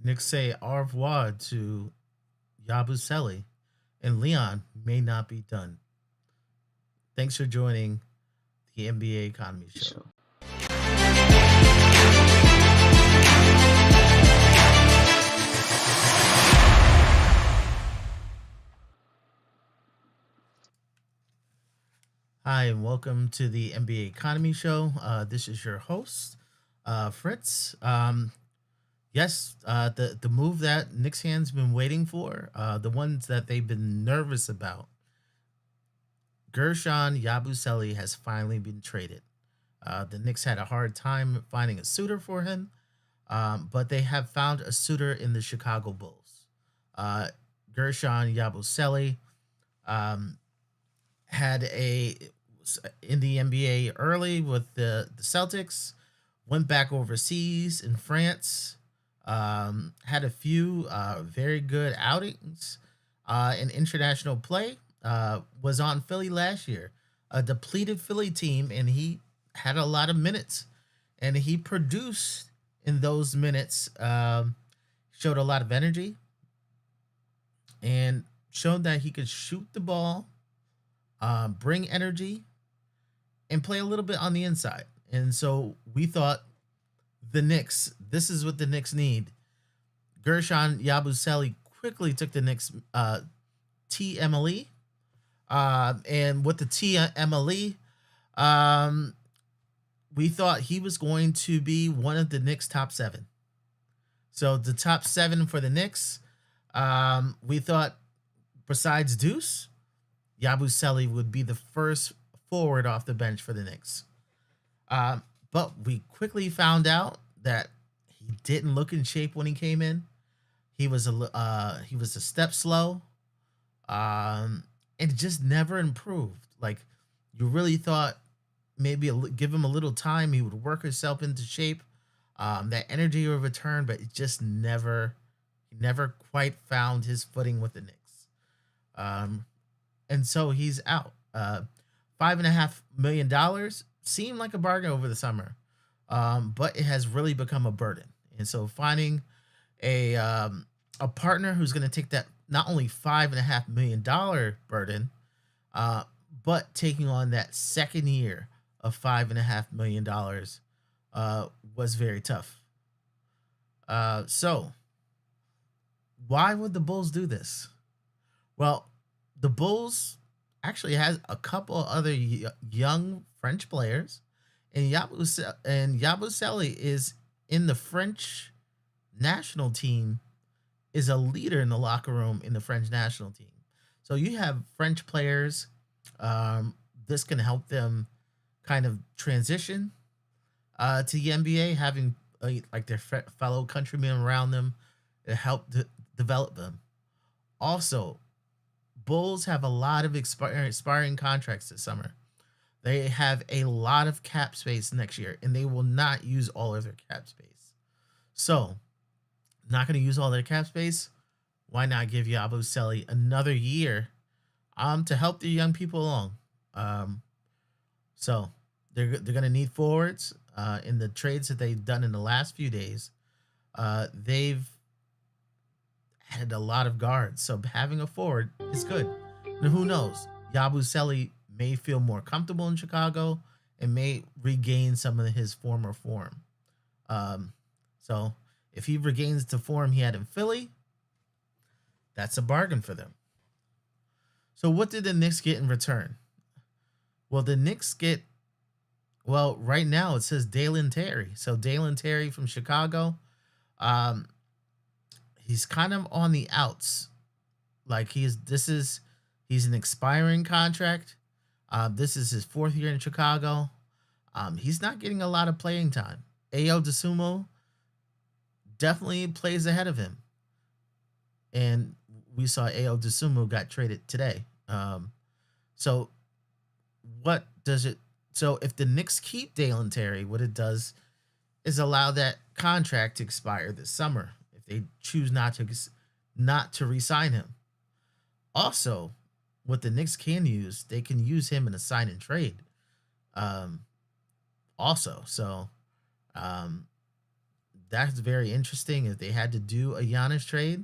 Knicks say au revoir to Yabusele, and Leon may not be done. Thanks for joining the NBA Economy Show. Show. Hi, and welcome to the NBA Economy Show. This is your host, Fritz. The move that Knicks fans been waiting for, the ones that they've been nervous about. Gershon Yabusele has finally been traded. The Knicks had a hard time finding a suitor for him, but they have found a suitor in the Chicago Bulls. Uh, Gershon Yabusele um, had a in the NBA early with the Celtics, went back overseas in France, had a few very good outings in international play. Was on Philly last year, a depleted Philly team, and he had a lot of minutes, and he produced in those minutes. Showed a lot of energy and showed that he could shoot the ball, bring energy, and play a little bit on the inside. And so we thought the Knicks, this is what the Knicks need. Gershon Yabusele quickly took the Knicks TMLE. And with the TMLE, we thought he was going to be one of the Knicks' top seven. So the top seven for the Knicks, we thought besides Deuce, Yabusele would be the first forward off the bench for the Knicks. But we quickly found out that he didn't look in shape when he came in. He was a step slow, and it just never improved. Like you really thought maybe give him a little time, he would work himself into shape. That energy would return, but it just he never quite found his footing with the Knicks. And so he's out. $5.5 million seemed like a bargain over the summer, but it has really become a burden. And so finding a partner who's going to take that not only $5.5 million burden, but taking on that second year of $5.5 million was very tough. So why would the Bulls do this? Well, the Bulls actually has a couple other young French players, and Yabusele is in the French national team, is a leader in the locker room in the French national team. So you have French players. This can help them kind of transition to the NBA, having like their fellow countrymen around them to help develop them. Also, Bulls have a lot of expiring contracts this summer. They have a lot of cap space next year, and they will not use all of their cap space. So, not going to use all their cap space. Why not give Yabusele another year to help the young people along? So they're going to need forwards in the trades that they've done in the last few days. They've added a lot of guards, so having a forward is good. Now, who knows? Yabusele may feel more comfortable in Chicago and may regain some of his former form. So if he regains the form he had in Philly, that's a bargain for them. So what did the Knicks get in return? Well, the Knicks get, well, right now it says Dalen Terry. So Dalen Terry from Chicago, he's kind of on the outs. Like he's an expiring contract. This is his fourth year in Chicago. He's not getting a lot of playing time. Ayo Dosunmu definitely plays ahead of him. And we saw Ayo Dosunmu got traded today. So what does it? So if the Knicks keep Dalen Terry, what it does is allow that contract to expire this summer if they choose not to re-sign him. Also, what the Knicks can use, they can use him in a sign and trade. Also, so That's very interesting. If they had to do a Giannis trade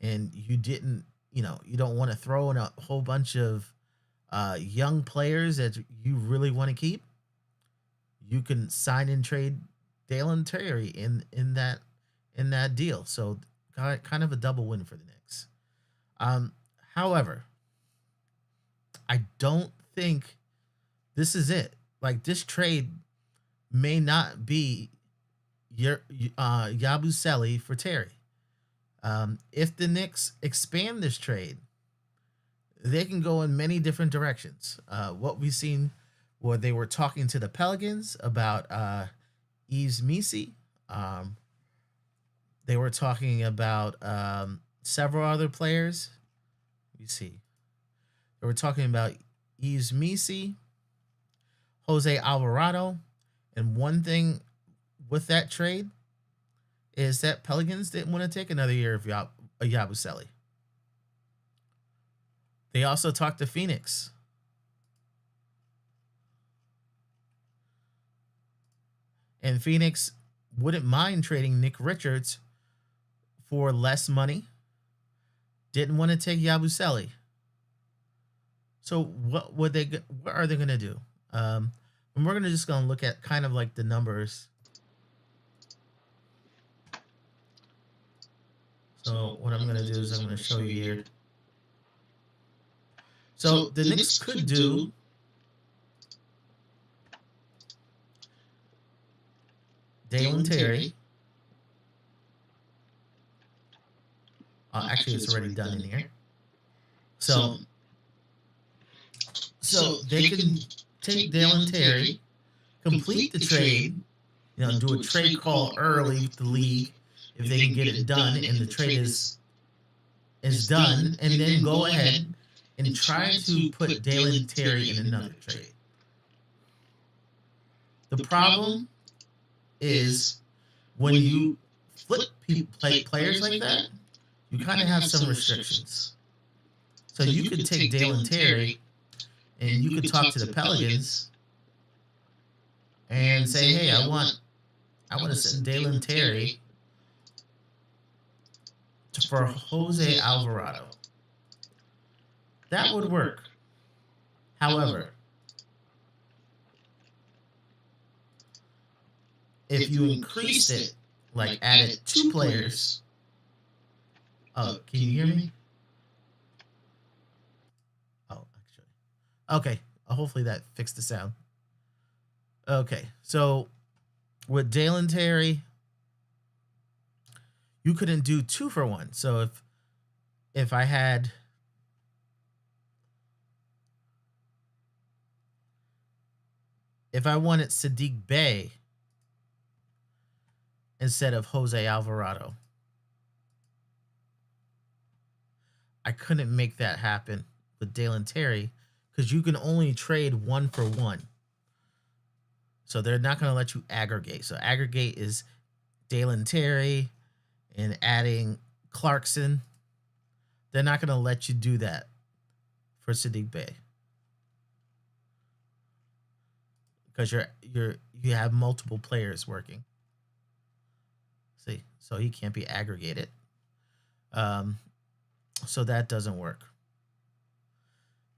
and you didn't, you don't want to throw in a whole bunch of young players that you really want to keep, you can sign and trade Dalen Terry in that deal. So kind of a double win for the Knicks. Um, However, I don't think this is it. Like, this trade may not be your Yabusele for Terry. If the Knicks expand this trade, they can go in many different directions. What we've seen, where they were talking to the Pelicans about Yves Misi. They were talking about several other players. Let me see. They were talking about Yves Misi, Jose Alvarado, and one thing with that trade is that Pelicans didn't want to take another year of Yabusele. They also talked to Phoenix. And Phoenix wouldn't mind trading Nick Richards for less money. Didn't want to take Yabusele. So what are they going to do? And we're going to look at kind of like the numbers. So what I'm going to do is I'm going to show you here. So the Knicks could do Dalen Terry. Actually, it's already done in here. So they can take Dalen Terry, complete the trade, do a trade call early with the league if they can get it done and the trade is done, and then go ahead and try to put Dalen Terry in another trade. The problem is when you flip players like that, you kind of have some restrictions. So you could take Dalen Terry and you could talk to the Pelicans and say, "Hey, I want to send Dalen Terry for Jose Alvarado." That would work. However, if you increased it, like added 2 players. Oh, can you hear me? Oh, actually. Okay. Hopefully that fixed the sound. Okay. So with Dalen Terry, you couldn't do 2 for 1. So if I had wanted Sadiq Bey instead of Jose Alvarado, I couldn't make that happen with Dalen Terry because you can only trade 1 for 1. So they're not going to let you aggregate. So aggregate is Dalen Terry and adding Clarkson. They're not going to let you do that for Sadiq Bey because you have multiple players working. See, so he can't be aggregated. So that doesn't work.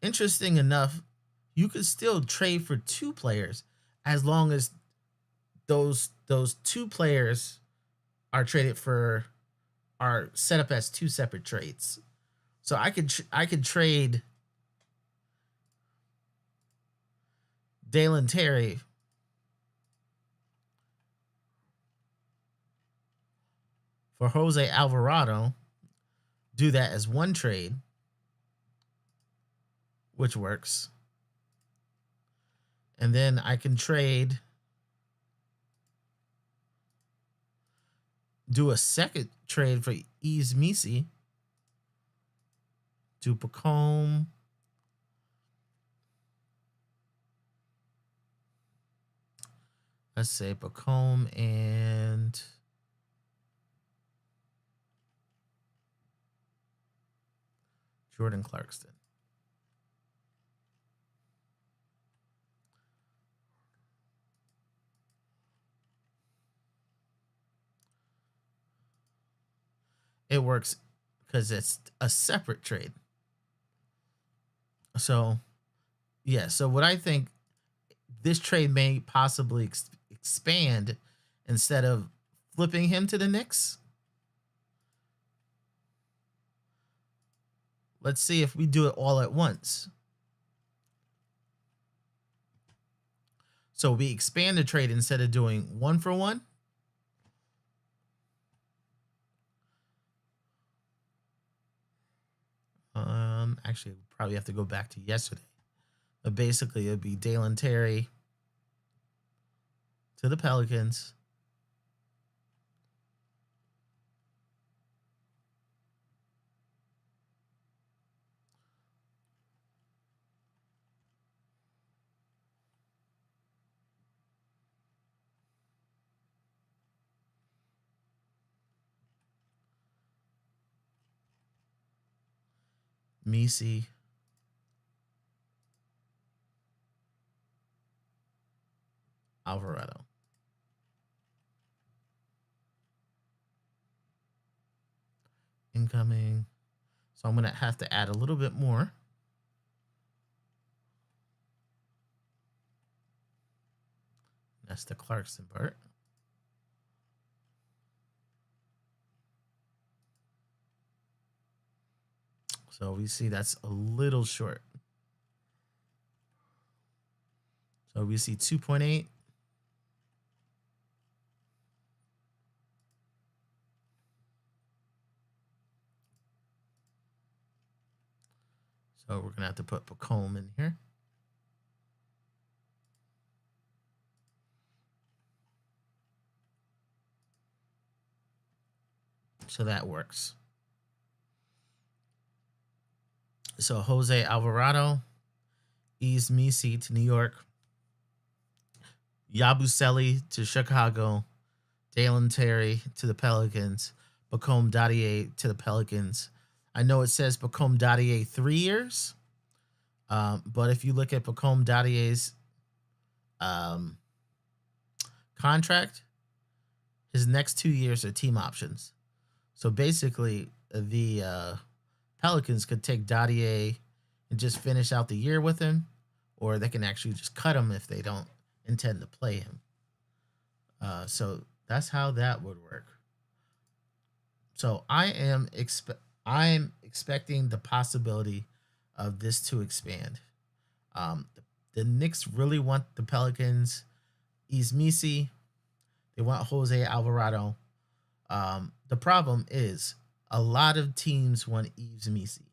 Interesting enough, you could still trade for 2 players as long as those 2 players are set up as 2 separate trades. So I could trade Dalen Terry for Jose Alvarado, do that as 1 trade, which works. And then I can do a second trade for Yves Misi to Pacome. Let's say Pacome and Jordan Clarkson. It works because it's a separate trade. So yeah, so what I think, this trade may possibly expand instead of flipping him to the Knicks. Let's see if we do it all at once. So we expand the trade instead of doing 1-for-1. Actually, probably have to go back to yesterday. But basically, it'd be Dalen Terry to the Pelicans. Misi. Alvarado. Incoming. So I'm going to have to add a little bit more. That's the Clarkson part. So we see that's a little short. So we see 2.8. So we're going to have to put Pacome in here. So that works. So Jose Alvarado, Yves Misi to New York, Yabusele to Chicago, Dalen Terry to the Pelicans, Bacome Dadier to the Pelicans. I know it says Bacome Dadier 3 years, but if you look at Bacome Dadier's contract, his next 2 years are team options. So basically, the Pelicans could take Dadier and just finish out the year with him, or they can actually just cut him if they don't intend to play him. So that's how that would work. So I am expecting the possibility of this to expand. The Knicks really want the Pelicans, Yves Misi. They want Jose Alvarado. The problem is a lot of teams want Yves Misi,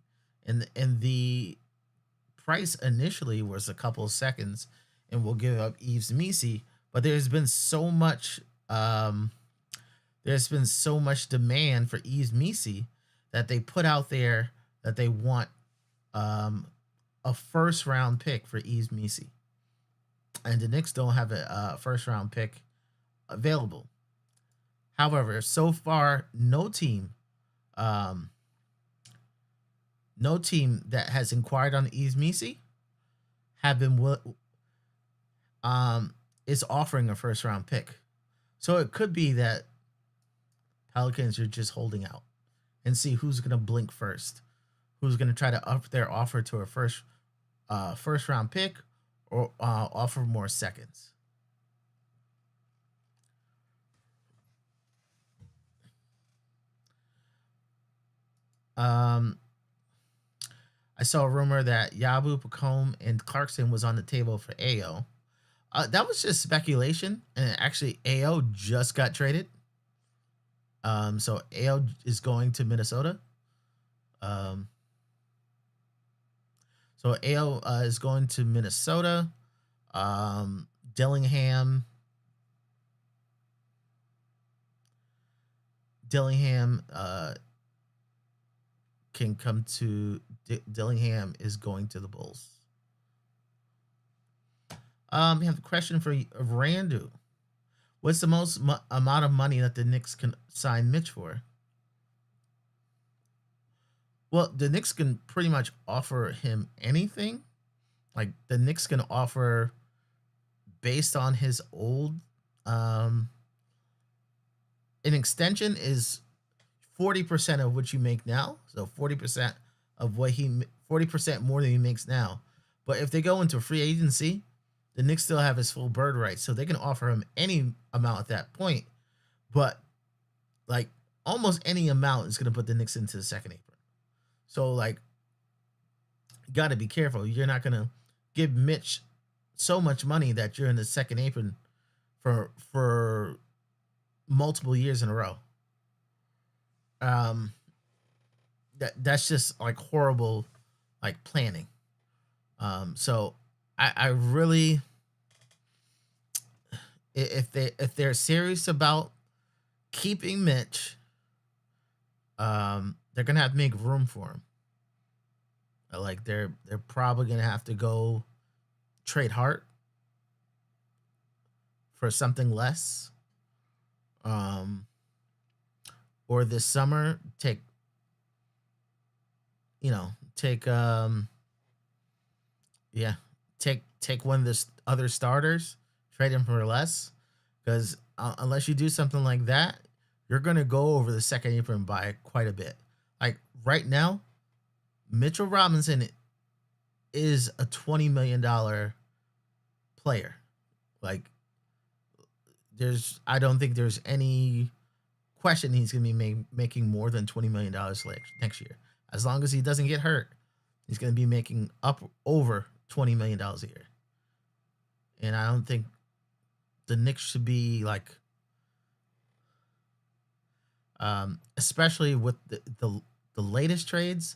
and the price initially was a couple of seconds, and we'll give up Yves Misi. But there's been so much demand for Yves Misi that they put out there that they want a first round pick for Yves Misi, and the Knicks don't have a first round pick available. However, so far, no team that has inquired on Yves Misi have been is offering a first round pick. So it could be that Pelicans are just holding out and see who's going to blink first, who's going to try to up their offer to a first round pick or offer more seconds. I saw a rumor that Yabu, Pacome, and Clarkson was on the table for AO. That was just speculation, and actually AO just got traded. So AO is going to Minnesota. So AO is going to Minnesota. Dillingham can come to Dillingham is going to the Bulls. We have a question for Randu. What's the most amount of money that the Knicks can sign Mitch for? Well, the Knicks can pretty much offer him anything. Like the Knicks can offer based on his old an extension is 40% of what you make now. So 40% of what 40% more than he makes now. But if they go into free agency, the Knicks still have his full bird rights, so they can offer him any amount at that point. But like almost any amount is going to put the Knicks into the second apron. So like, you got to be careful. You're not going to give Mitch so much money that you're in the second apron for multiple years in a row. That's just like horrible, like planning. So I really, if they're serious about keeping Mitch, they're gonna have to make room for him. Like they're probably gonna have to go trade Hart for something less. Or this summer take take yeah, take one of the other starters, trade him for less, because unless you do something like that, you're gonna go over the second apron by quite a bit. Like right now, Mitchell Robinson is a $20 million player. Like I don't think there's any question he's gonna be making more than $20 million next year. As long as he doesn't get hurt, he's gonna be making up over $20 million a year. And I don't think the Knicks should be like, especially with the latest trades.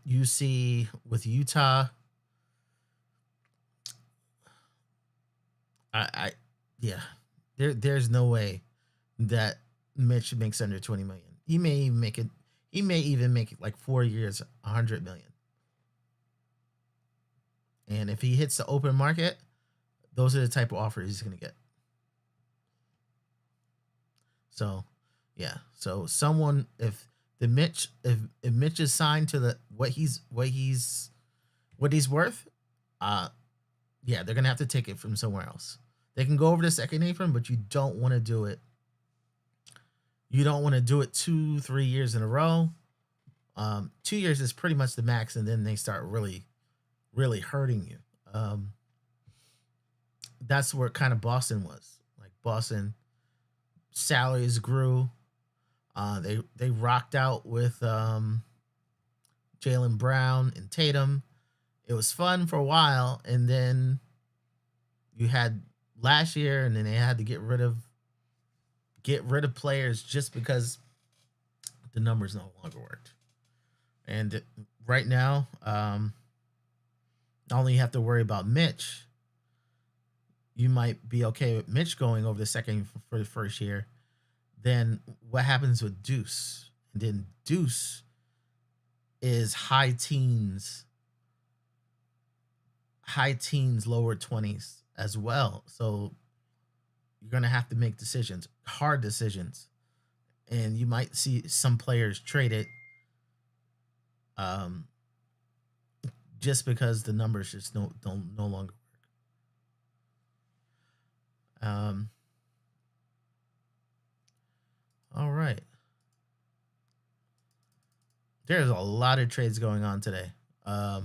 You see with Utah, I yeah, there's no way that Mitch makes under 20 million. He may even make it. He may even make it like 4 years, 100 million. And if he hits the open market, those are the type of offers he's gonna get. So, yeah. So someone, if Mitch is signed to the what he's worth, yeah, they're gonna have to take it from somewhere else. They can go over the second apron, but you don't want to do it. You don't want to do it 2-3 years in a row. 2 years is pretty much the max, and then they start really, really hurting you. That's where kind of Boston was. Like Boston, salaries grew. They rocked out with Jalen Brown and Tatum. It was fun for a while, and then you had last year, and then they had to get rid of players just because the numbers no longer worked. And right now, not only you have to worry about Mitch, you might be okay with Mitch going over the second for the first year. Then what happens with Deuce? And then Deuce is high teens, lower 20s as well. So you're going to have to make decisions, hard decisions. And you might see some players traded just because the numbers just don't no longer work. All right. There's a lot of trades going on today. I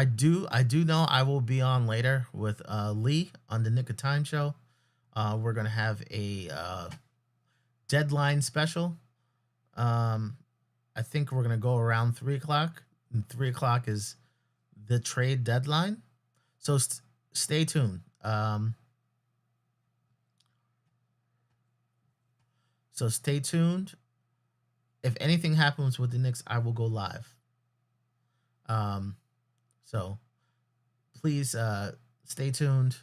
do know I will be on later with Lee on the Nick of Time show. We're gonna have a deadline special. I think we're gonna go around 3 o'clock. And 3 o'clock is the trade deadline. So stay tuned. So stay tuned. If anything happens with the Knicks, I will go live. So please stay tuned.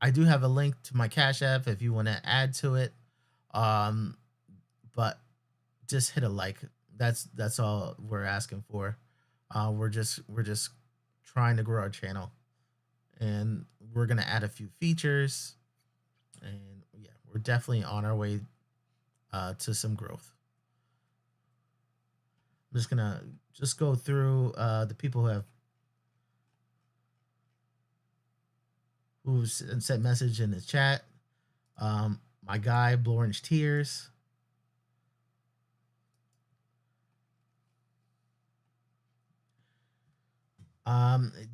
I do have a link to my Cash App if you want to add to it. But just hit a like. That's all we're asking for. We're just trying to grow our channel, and we're gonna add a few features, and yeah, we're definitely on our way to some growth. I'm just gonna go through the people who sent message in the chat. My guy, Blorange Tears.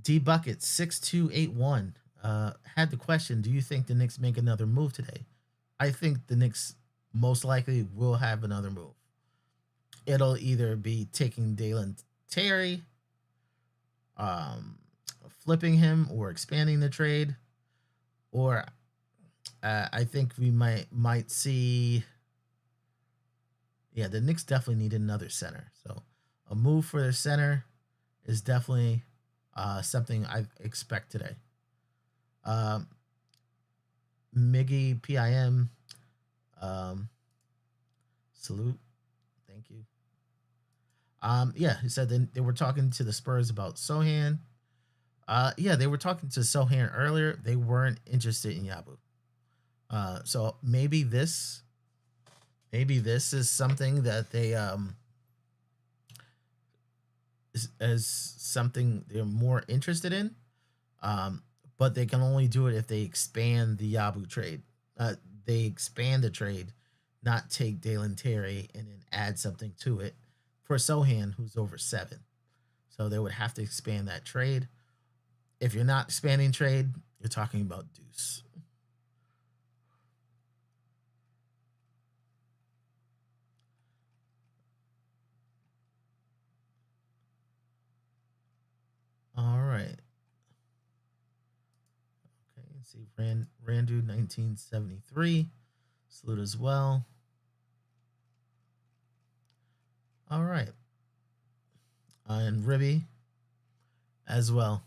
D Bucket 6281 had the question: do you think the Knicks make another move today? I think the Knicks most likely will have another move. It'll either be taking Dalen Terry, um, flipping him, or expanding the trade, or I think we might see. Yeah, the Knicks definitely need another center. So a move for their center is definitely something I expect today. Um, Miggy PIM, um, salute, thank you. Yeah, he said they were talking to the Spurs about Sohan. Yeah, they were talking to Sohan earlier. They weren't interested in Yabu. So maybe this is something that they is something they're more interested in. Um, but they can only do it if they expand the Yabu trade. They expand the trade, not take Dalen Terry and then add something to it for Sohan, who's over 7. So they would have to expand that trade. If you're not expanding trade, you're talking about Deuce. All right. Okay, let's see. Randu 1973. Salute as well. All right. And Ribby as well.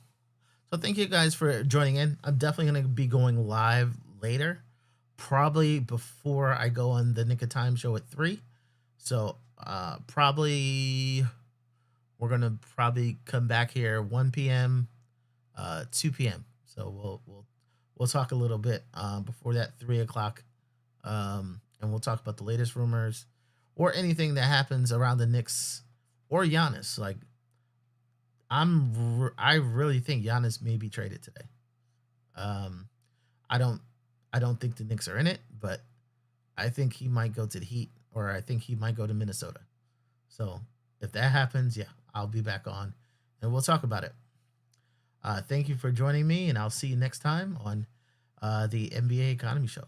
So thank you guys for joining in. I'm definitely going to be going live later, probably before I go on the Nick of Time show at 3. So probably we're going to probably come back here 1 p.m., 2 p.m. So we'll talk a little bit before that 3 o'clock, and we'll talk about the latest rumors or anything that happens around the Knicks or Giannis. Like I really think Giannis may be traded today. Um, I don't I don't think the Knicks are in it, but I think he might go to the Heat or I think he might go to Minnesota. So if that happens, yeah, I'll be back on and we'll talk about it. Thank you for joining me, and I'll see you next time on the NBA Economy Show.